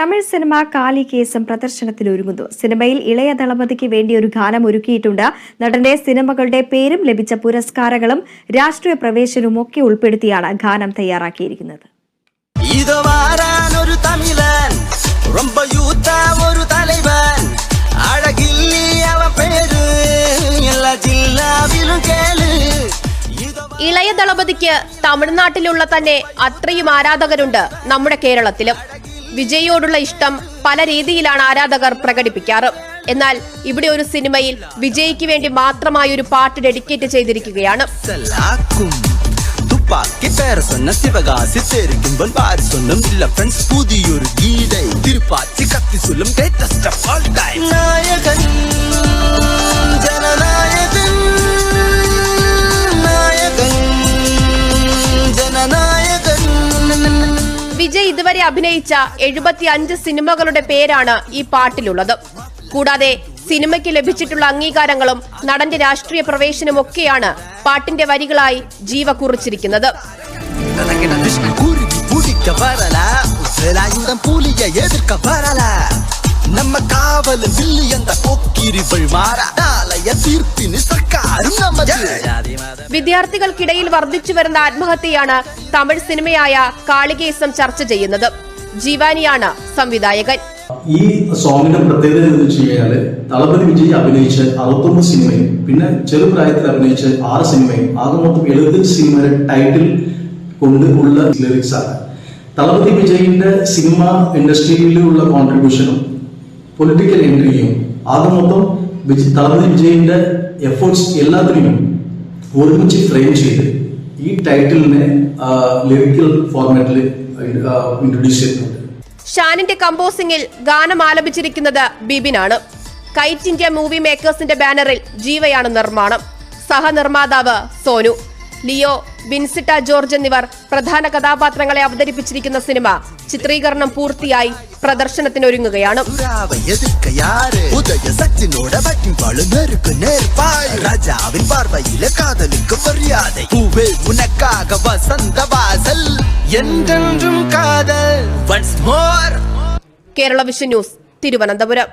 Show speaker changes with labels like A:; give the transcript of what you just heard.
A: Tamil cinema കാളികേസം പ്രദർശനത്തിനൊരുങ്ങുന്നു. സിനിമയിൽ ഇളയ ദളപതിക്ക് വേണ്ടി ഒരു ഗാനം ഒരുക്കിയിട്ടുണ്ട്. നടന്റെ സിനിമകളുടെ പേരും ലഭിച്ച പുരസ്കാരങ്ങളും രാഷ്ട്രീയ പ്രവേശനവും ഒക്കെ ഉൾപ്പെടുത്തിയാണ് ഗാനം തയ്യാറാക്കിയിരിക്കുന്നത്.
B: ഇളയ ദളപതിക്ക് തമിഴ്നാട്ടിലുള്ള തന്നെ അത്രയും ആരാധകരുണ്ട് നമ്മുടെ കേരളത്തിലും. വിജയോടുള്ള ഇഷ്ടം പല രീതിയിലാണ് ആരാധകർ പ്രകടിപ്പിക്കാറ്. എന്നാൽ ഇവിടെ ഒരു സിനിമയിൽ വിജയ്ക്ക് വേണ്ടി മാത്രമായി ഒരു പാട്ട് ഡെഡിക്കേറ്റ് ചെയ്തിരിക്കുകയാണ്. വിജയ് ഇതുവരെ അഭിനയിച്ച 75 സിനിമകളുടെ പേരാണ് ഈ പാട്ടിലുള്ളത്. കൂടാതെ സിനിമയ്ക്ക് ലഭിച്ചിട്ടുള്ള അംഗീകാരങ്ങളും നടന്റെ രാഷ്ട്രീയ പ്രവേശനമൊക്കെയാണ് പാട്ടിന്റെ വരികളായി ജീവ കുറിച്ചിരിക്കുന്നത്. വിദ്യാർത്ഥികൾക്കിടയിൽ വർദ്ധിച്ചു വരുന്ന ആത്മഹത്യയാണ് തമിഴ് സിനിമയായ കാളികേസം ചർച്ച ചെയ്യുന്നത്. ജീവാനിയാണ് സംവിധായകൻ.
C: ഈ സോങ്ങിന്റെ പ്രത്യേകത എന്ന് വെച്ച് കഴിഞ്ഞാല് ദളപതി വിജയ് അഭിനയിച്ച 69 സിനിമയും പിന്നെ ചെറുപ്രായത്തിൽ അഭിനയിച്ച 6 സിനിമയും ആകെ മൊത്തം 70 സിനിമയുടെ ടൈറ്റിൽ കൊണ്ട് ഉള്ള ലിറിക്സ് ആണ്. ദളപതി വിജയിന്റെ സിനിമ ഇൻഡസ്ട്രിയിലുള്ള കോൺട്രിബ്യൂഷനും പൊളിറ്റിക്കൽ എൻട്രിയും ആകെ മൊത്തം ദളപതി വിജയിന്റെ എഫേർട്സ് എല്ലാത്തിനും ഒരുമിച്ച് ഫ്രെയിം ചെയ്ത് ഈ ടൈറ്റിലിനെ ലിറിക്കൽ ഫോർമാറ്റിൽ ഇൻട്രൊഡ്യൂസ് ചെയ്തിട്ടുണ്ട്.
B: ഷാനിന്റെ കമ്പോസിംഗിൽ ഗാനം ആലപിച്ചിരിക്കുന്നത് ബിബിനാണ്. കൈറ്റ് ഇന്ത്യ മൂവി മേക്കേഴ്സിന്റെ ബാനറിൽ ജീവയാണ് നിർമ്മാണം. സഹനിർമ്മാതാവ് സോനു. ലിയോ, വിൻസിറ്റ ജോർജ് എന്നിവർ പ്രധാന കഥാപാത്രങ്ങളെ അവതരിപ്പിച്ചിരിക്കുന്ന സിനിമ ചിത്രീകരണം പൂർത്തിയായി പ്രദർശനത്തിനൊരുങ്ങുകയാണ്. Kerala vision news, Thiruvananthapuram.